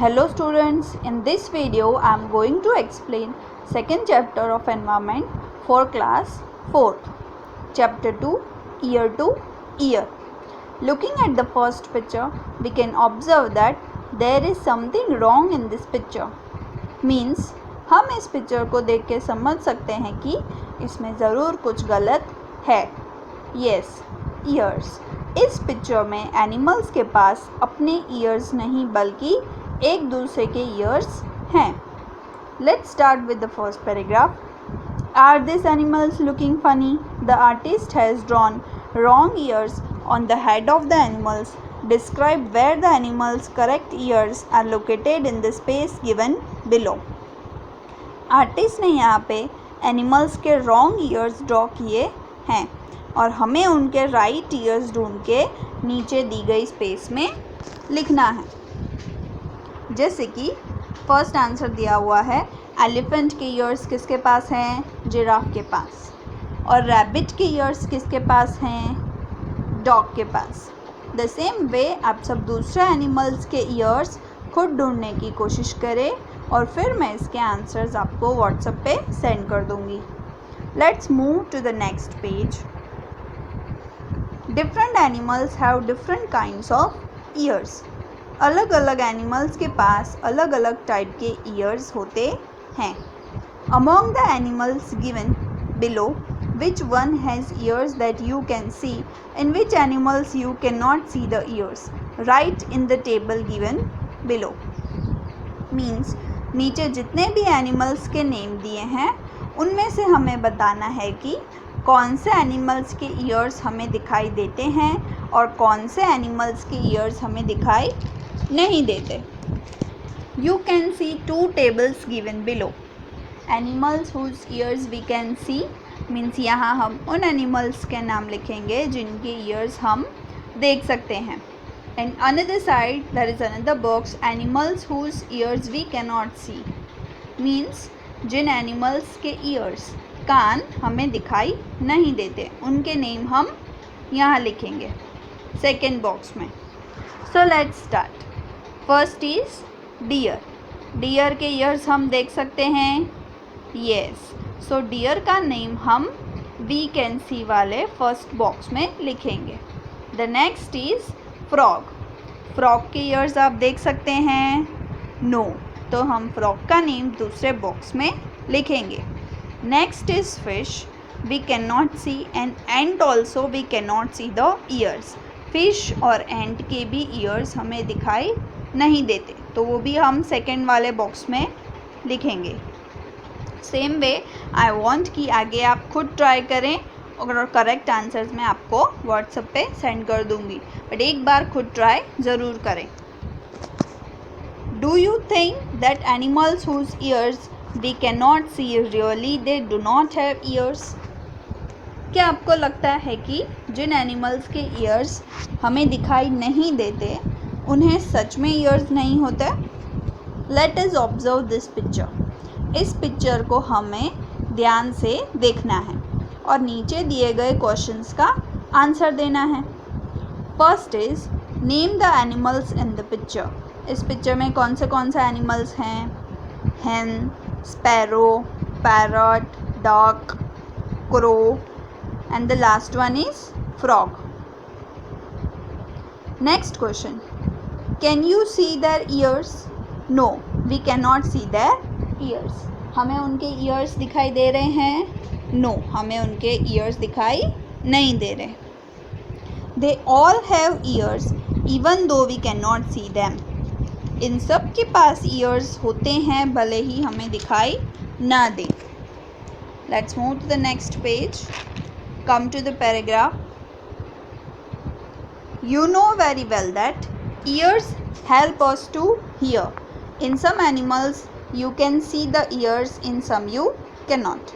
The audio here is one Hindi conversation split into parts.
Hello students, in this video I am going to explain second chapter of environment for class 4th. Chapter 2, Year to Year. Looking at the first picture, we can observe that there is something wrong in this picture. Means हम इस पिक्चर को देख के समझ सकते हैं कि इसमें ज़रूर कुछ गलत है. Yes, ears. इस पिक्चर में एनिमल्स के पास अपने ईयर्स नहीं बल्कि एक दूसरे के ईयर्स हैं. Let's start with the first paragraph. Are this animals looking funny? The artist has drawn wrong ears on the head of the animals. Describe where the animals' correct ears are located in the space given below. Artist ने यहाँ पे एनिमल्स के रॉन्ग ईयर्स ड्रॉ किए हैं और हमें उनके राइट ईयर्स ढूंढ के नीचे दी गई स्पेस में लिखना है. जैसे कि फर्स्ट आंसर दिया हुआ है, एलिफेंट के ईयर्स किसके पास हैं? जिराफ के पास. और रैबिट के ईयर्स किसके पास हैं? डॉग के पास. द सेम वे आप सब दूसरे एनिमल्स के ईयर्स खुद ढूंढने की कोशिश करें और फिर मैं इसके आंसर्स आपको व्हाट्सएप पे सेंड कर दूंगी. Let's move to the next page. Different animals have different kinds of ears. अलग अलग एनिमल्स के पास अलग अलग टाइप के ईयर्स होते हैं. Among the animals given below, which one has ears that you can see? In which animals you cannot see the ears? Write in the table given below. Means नीचे जितने भी एनिमल्स के नेम दिए हैं उनमें से हमें बताना है कि कौन से एनिमल्स के ईयर्स हमें दिखाई देते हैं और कौन से एनिमल्स के ईयर्स हमें दिखाई नहीं देते. You can see two tables given below. Animals whose ears we can see means यहाँ हम उन एनिमल्स के नाम लिखेंगे जिनके ईयर्स हम देख सकते हैं. And another side there is another box, animals whose ears we cannot see means जिन एनिमल्स के ईयर्स कान हमें दिखाई नहीं देते उनके नेम हम यहाँ लिखेंगे सेकेंड बॉक्स में. So let's start. First is deer. Deer के ईयर्स हम देख सकते हैं. येस. सो डियर का नेम हम वी कैन सी वाले फर्स्ट बॉक्स में लिखेंगे. The next is frog. Frog के ईयर्स आप देख सकते हैं. नो. तो हम फ्रॉग का नेम दूसरे बॉक्स में लिखेंगे. Next is fish. We can not see and ant also we can not see the ears. Fish और एंट के भी ईयर्स हमें दिखाई नहीं देते तो वो भी हम सेकेंड वाले बॉक्स में लिखेंगे. सेम वे आई वांट कि आगे आप खुद ट्राई करें और करेक्ट आंसर्स मैं आपको व्हाट्सएप पे सेंड कर दूंगी, बट एक बार खुद ट्राई ज़रूर करें. Do you think that animals whose ears we can not see really they do not have ears? क्या आपको लगता है कि जिन एनिमल्स के ईयर्स हमें दिखाई नहीं देते उन्हें सच में ईयर्स नहीं होते? Let us observe this picture. इस पिक्चर को हमें ध्यान से देखना है और नीचे दिए गए क्वेश्चंस का आंसर देना है. First is name the animals in the picture. इस पिक्चर में कौन से एनिमल्स हैं? hen, sparrow, parrot, duck, crow and the last one is frog. Next question. Can you see their ears? No, we cannot see their ears. हमें उनके ears दिखाई दे रहे हैं? No, हमें उनके ears दिखाई नहीं दे रहे. They all have ears even though we cannot see them. इन सब के पास ears होते हैं भले ही हमें दिखाई ना दे. Let's move to the next page. Come to the paragraph. You know very well that ears help us to hear. In some animals you can see the ears, in some you cannot.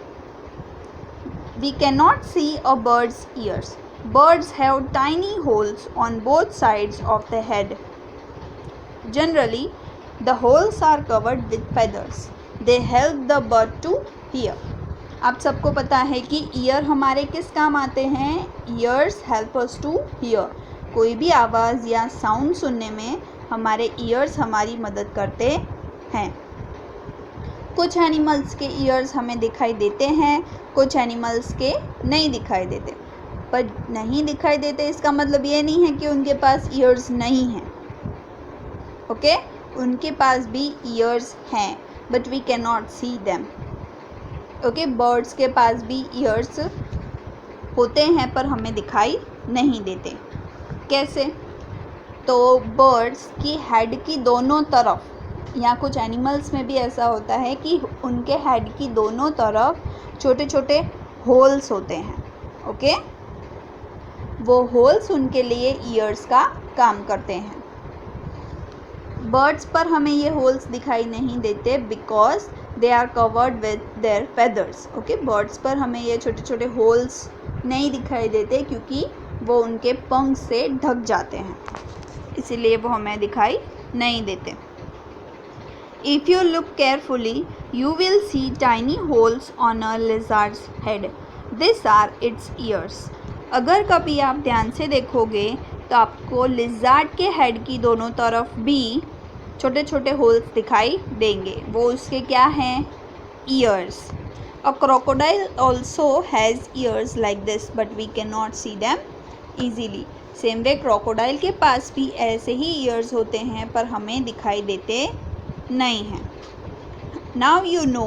We cannot see a bird's ears. Birds have tiny holes on both sides of the head. Generally, the holes are covered with feathers. They help the bird to hear. आप सबको पता है कि ईयर हमारे किस काम आते हैं? Ears help us to hear. कोई भी आवाज़ या साउंड सुनने में हमारे ईयर्स हमारी मदद करते हैं। कुछ एनिमल्स के ईयर्स हमें दिखाई देते हैं, कुछ एनिमल्स के नहीं दिखाई देते। पर नहीं दिखाई देते इसका मतलब ये नहीं है कि उनके पास ईयर्स नहीं हैं। ओके, उनके पास भी ईयर्स हैं, but we can not see them. Okay, birds के पास भी ईयर्स होते हैं पर हमें दिखाई नहीं देते। कैसे? तो बर्ड्स की हेड की दोनों तरफ, या कुछ एनिमल्स में भी ऐसा होता है कि उनके हेड की दोनों तरफ छोटे छोटे होल्स होते हैं। ओके, वो होल्स उनके लिए ईयर्स का काम करते हैं। बर्ड्स पर हमें ये होल्स दिखाई नहीं देते because they are covered with their feathers. Okay, birds पर हमें ये छोटे छोटे होल्स नहीं दिखाई देते क्योंकि वो उनके पंख से ढक जाते हैं, इसीलिए वो हमें दिखाई नहीं देते। If you look carefully, you will see tiny holes on a lizard's head. These are its ears. अगर कभी आप ध्यान से देखोगे तो आपको लिजार्ड के हेड की दोनों तरफ भी छोटे छोटे होल्स दिखाई देंगे। वो उसके क्या हैं? Ears. A crocodile also has ears like this but we can not see them easily. Same way crocodile के पास भी ऐसे ही ईयर्स होते हैं पर हमें दिखाई देते नहीं है। Now you know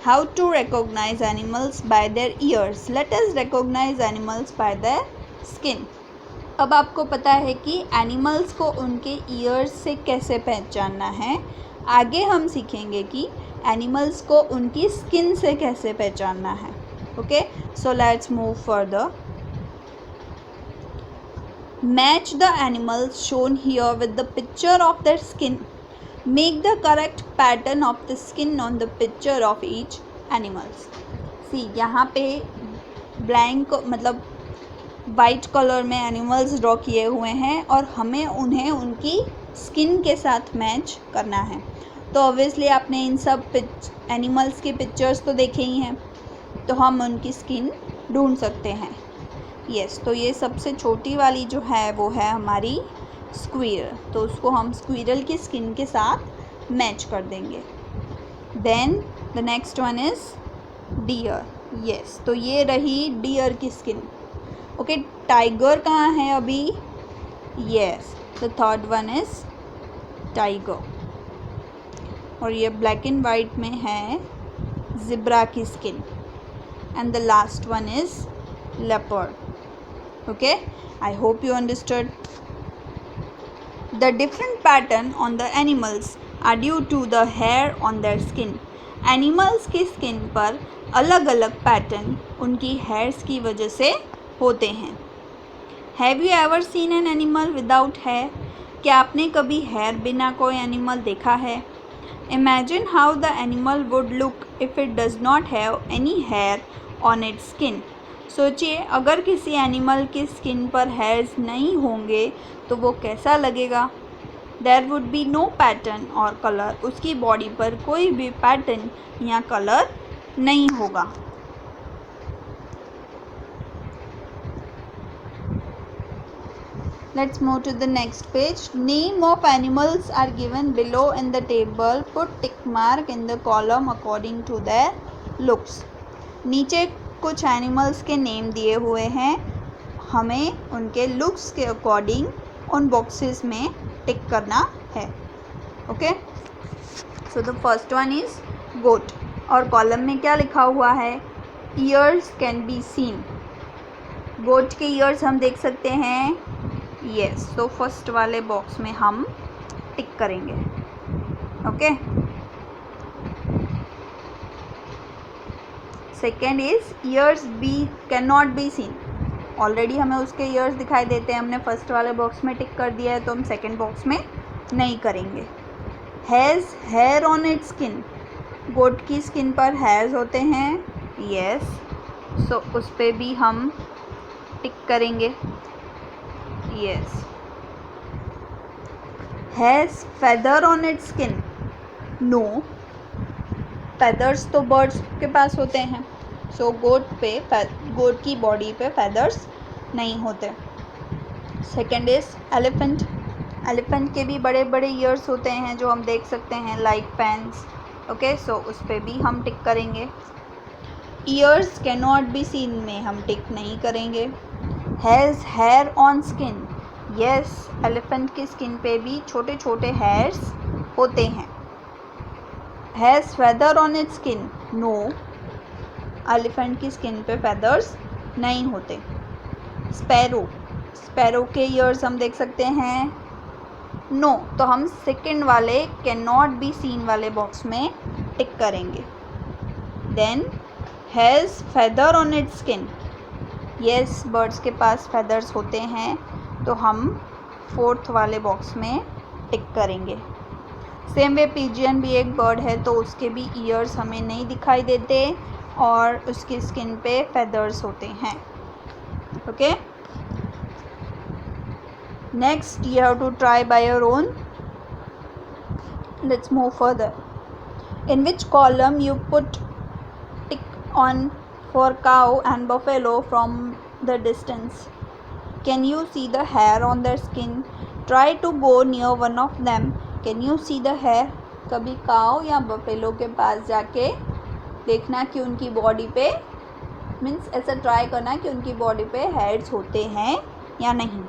how to recognize animals by their ears. Let us recognize animals by their skin. अब आपको पता है कि एनिमल्स को उनके ईयर्स से कैसे पहचानना है। आगे हम सीखेंगे कि एनिमल्स को उनकी स्किन से कैसे पहचानना है। Okay, so let's move further. Match the animals shown here with the picture of their skin. Make the correct pattern of the skin on the picture of each animals. See, यहाँ पे ब्लैंक मतलब वाइट कलर में एनिमल्स ड्रॉ किए हुए हैं और हमें उन्हें उनकी स्किन के साथ मैच करना है। तो ऑब्वियसली आपने इन सब एनिमल्स के पिक्चर्स तो देखे ही हैं, तो हम उनकी स्किन ढूंढ सकते हैं। यस, तो ये सबसे छोटी वाली जो है वो है हमारी स्क्विरल, तो उसको हम स्क्विरल की स्किन के साथ मैच कर देंगे। Then the next one is deer. Yes, तो ये रही डियर की स्किन। ओके, टाइगर कहाँ है अभी? Yes, the third one is tiger. और ये ब्लैक एंड वाइट में है ज़िब्रा की skin. And the last one is leopard. Okay, I hope you understood. The different pattern on the animals are due to the hair on their skin. Animals की स्किन पर अलग अलग पैटर्न उनकी हेयर्स की वजह से होते हैं। Have you ever seen an animal without hair? क्या आपने कभी हेयर बिना कोई एनिमल देखा है? Imagine how the animal would look if it does not have any hair on its skin. सोचिए, अगर किसी एनिमल की स्किन पर हेयर्स नहीं होंगे तो वो कैसा लगेगा? There would be no pattern और कलर। उसकी बॉडी पर कोई भी पैटर्न या कलर नहीं होगा। Let's move to the next page. Name of animals are given below in the table. Put tick mark in the column according to their looks. नीचे कुछ एनिमल्स के नेम दिए हुए हैं, हमें उनके लुक्स के अकॉर्डिंग उन बॉक्सेस में टिक करना है। Okay, so the first one is goat, और कॉलम में क्या लिखा हुआ है? Ears can be seen. Goat के ईयर्स हम देख सकते हैं। यस, तो फर्स्ट वाले बॉक्स में हम टिक करेंगे। Okay, second is ears be can not be seen. Already हमें उसके ईयर्स दिखाई देते हैं, हमने फर्स्ट वाले बॉक्स में टिक कर दिया है, तो हम सेकेंड बॉक्स में नहीं करेंगे। Has hair on its skin. Goat की स्किन पर हेयर्स होते हैं। यस, सो उस पर भी हम टिक करेंगे। Yes. Has feather on its skin. No, feathers तो बर्ड्स के पास होते हैं, सो गोट की बॉडी पे फेदर्स नहीं होते। Second is elephant. एलिफेंट के भी बड़े बड़े ईयर्स होते हैं जो हम देख सकते हैं, लाइक पेन्स। ओके, सो उस पर भी हम टिक करेंगे। Ears can not be seen में हम टिक नहीं करेंगे। Has hair on skin, yes, elephant की स्किन पे भी छोटे छोटे हेयर्स होते हैं। Has feather on its skin, no, elephant की स्किन पे फेदर्स नहीं होते। स्पैरो, स्पैरो के ईयर्स हम देख सकते हैं, नो, तो हम सेकंड वाले कैन नॉट बी सीन वाले बॉक्स में टिक करेंगे। Then has feather on its skin, yes, birds के पास फेदर्स होते हैं, तो हम फोर्थ वाले बॉक्स में टिक करेंगे। सेम वे पिजियन भी एक बर्ड है, तो उसके भी ईयर्स हमें नहीं दिखाई देते और उसकी स्किन पे फेदर्स होते हैं। Okay, next you have to try by your own. Let's move further. In which column you put tick on for cow and buffalo from the distance? Can you see the hair on their skin? Try to go near one of them. Can you see the hair? कभी काव या बफेलो के पास जाके देखना कि उनकी बॉडी पे, मीन्स ऐसा ट्राई करना कि उनकी बॉडी पे हेयर्स होते हैं या नहीं।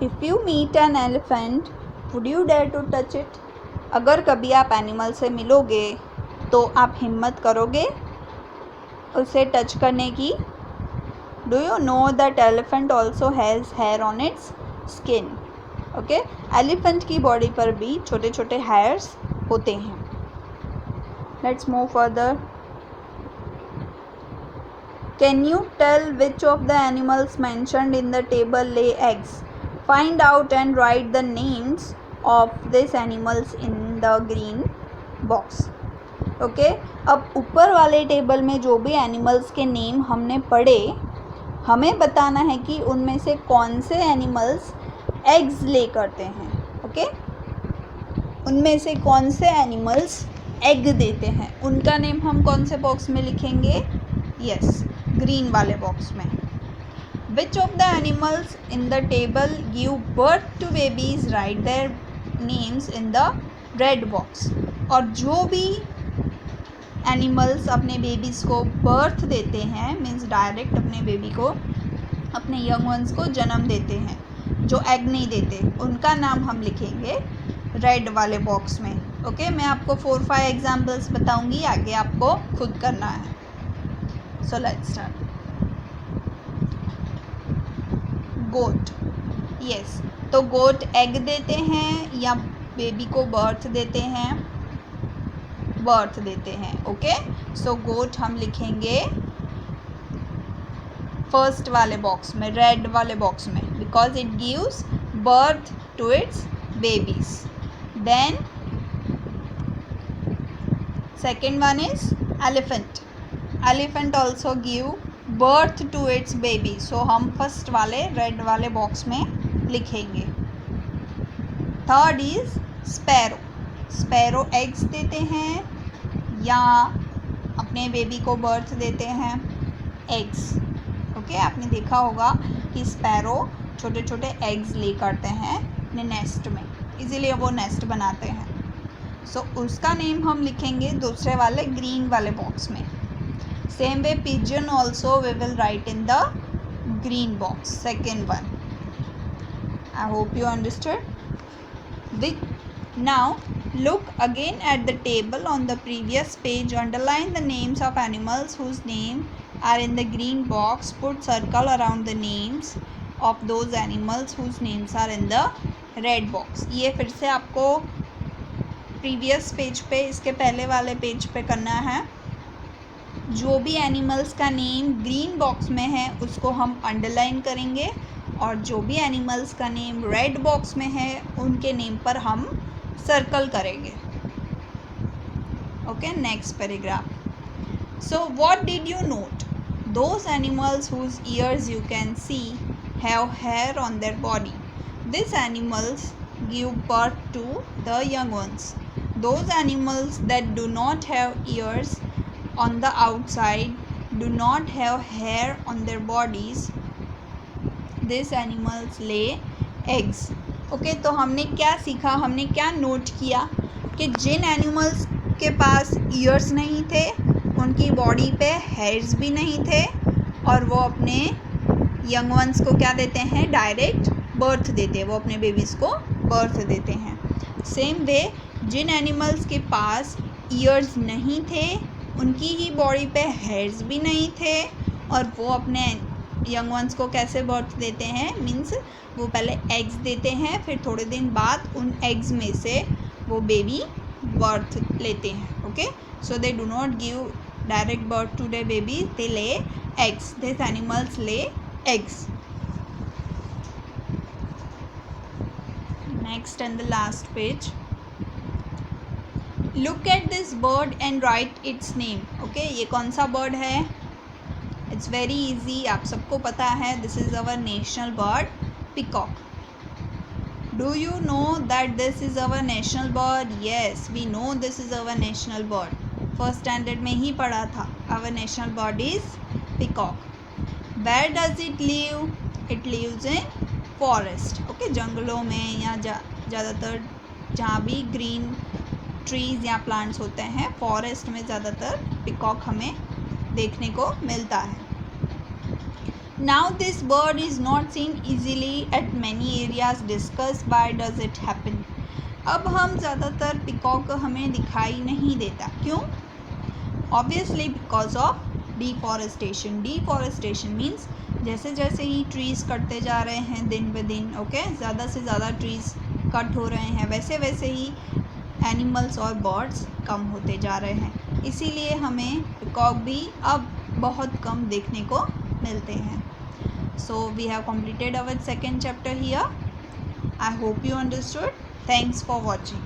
If you meet an elephant, would you dare to touch it? अगर कभी आप एनिमल से मिलोगे तो आप हिम्मत करोगे उसे टच करने की? Do you know that elephant also has hair on its skin? Okay, elephant की बॉडी पर भी छोटे छोटे हेयर्स होते हैं। Let's move further. Can you tell which of the animals mentioned in the table lay eggs? Find out and write the names of these animals in the green box. Okay, अब ऊपर वाले टेबल में जो भी एनिमल्स के नेम हमने पढ़े, हमें बताना है कि उनमें से कौन से एनिमल्स एग्स ले करते हैं। ओके, उनमें से कौन से एनिमल्स एग देते हैं, उनका नेम हम कौन से बॉक्स में लिखेंगे? यस, ग्रीन वाले बॉक्स में। Which of the animals in the table give birth to babies? Write their names in the red box. और जो भी एनिमल्स अपने बेबीज़ को बर्थ देते हैं, मीन्स डायरेक्ट अपने बेबी को, अपने यंग वंस को जन्म देते हैं, जो एग नहीं देते, उनका नाम हम लिखेंगे रेड वाले बॉक्स में। ओके, मैं आपको 4-5 एग्जाम्पल्स बताऊंगी, आगे आपको खुद करना है। So let's start. Goat, yes, तो गोट एग देते हैं या बेबी को बर्थ देते हैं? बर्थ देते हैं। ओके, सो गोट हम लिखेंगे फर्स्ट वाले बॉक्स में, रेड वाले बॉक्स में, because it gives birth to its babies. Then second one is elephant, elephant also give birth to its baby, so हम फर्स्ट वाले रेड वाले बॉक्स में लिखेंगे। Third is sparrow, sparrow eggs देते हैं या अपने बेबी को बर्थ देते हैं? एग्स। ओके, आपने देखा होगा कि स्पैरो छोटे छोटे एग्स ले करते हैं अपने नेस्ट में, इसीलिए वो नेस्ट बनाते हैं। सो उसका नेम हम लिखेंगे दूसरे वाले ग्रीन वाले बॉक्स में। Same way pigeon also we will write in the green box, second one. I hope you understood. Now look again at the table on the previous page. Underline the names of animals whose names are in the green box. Put circle around the names of those animals whose names are in the red box. ये फिर से आपको previous page पे, इसके पहले वाले पेज पे करना है। जो भी एनिमल्स का नेम ग्रीन बॉक्स में है उसको हम अंडरलाइन करेंगे और जो भी एनिमल्स का नेम रेड बॉक्स में है उनके नेम पर हम सर्कल करेंगे। Okay, next paragraph. So what did you note? Those animals whose ears you can see have hair on their body. This animals give birth to the young ones. Those animals that do not have ears on the outside do not have hair on their bodies. These animals lay eggs. Okay, तो हमने क्या सीखा, हमने क्या नोट किया कि जिन एनिमल्स के पास ईयर्स नहीं थे, उनकी बॉडी पे हेयर्स भी नहीं थे, और वो अपने यंग वंस को क्या देते हैं, डायरेक्ट बर्थ देते हैं, वो अपने बेबीज़ को बर्थ देते हैं। सेम वे जिन एनिमल्स के पास ईयर्स नहीं थे, उनकी ही बॉडी पे हेयर्स भी नहीं थे, और वो अपने यंग वंस को कैसे बर्थ देते हैं, मीन्स वो पहले एग्स देते हैं, फिर थोड़े दिन बाद उन एग्स में से वो बेबी बर्थ लेते हैं। Okay, so they do not give direct birth to the baby, they lay eggs. These animals lay eggs. Next and the last page. Look at this bird and write its name. Okay, ये कौन सा bird है? It's very easy. आप सबको पता है. This is our national bird, peacock. Do you know that this is our national bird? Yes, we know this is our national bird. First standard में ही पढ़ा था. Our national bird is peacock. Where does it live? It lives in forest. Okay, जंगलों में या ज़्यादातर जहाँ भी ग्रीन ट्रीज़ या प्लांट्स होते हैं, फॉरेस्ट में ज़्यादातर पिकॉक हमें देखने को मिलता है. Now this bird is not seen easily at many areas. Discuss why does it happen. अब हम ज़्यादातर पिकॉक हमें दिखाई नहीं देता. क्यों? Obviously because of deforestation. Deforestation means जैसे जैसे ही ट्रीज़ कटते जा रहे हैं दिन ब दिन, ओके, ज़्यादा से ज़्यादा ट्रीज़ कट हो रहे हैं, वैसे वैसे ही एनिमल्स और बर्ड्स कम होते जा रहे हैं. इसीलिए हमें पिकॉक भी अब बहुत कम देखने को मिलते हैं. So we have completed our second chapter here. I hope you understood. Thanks for watching.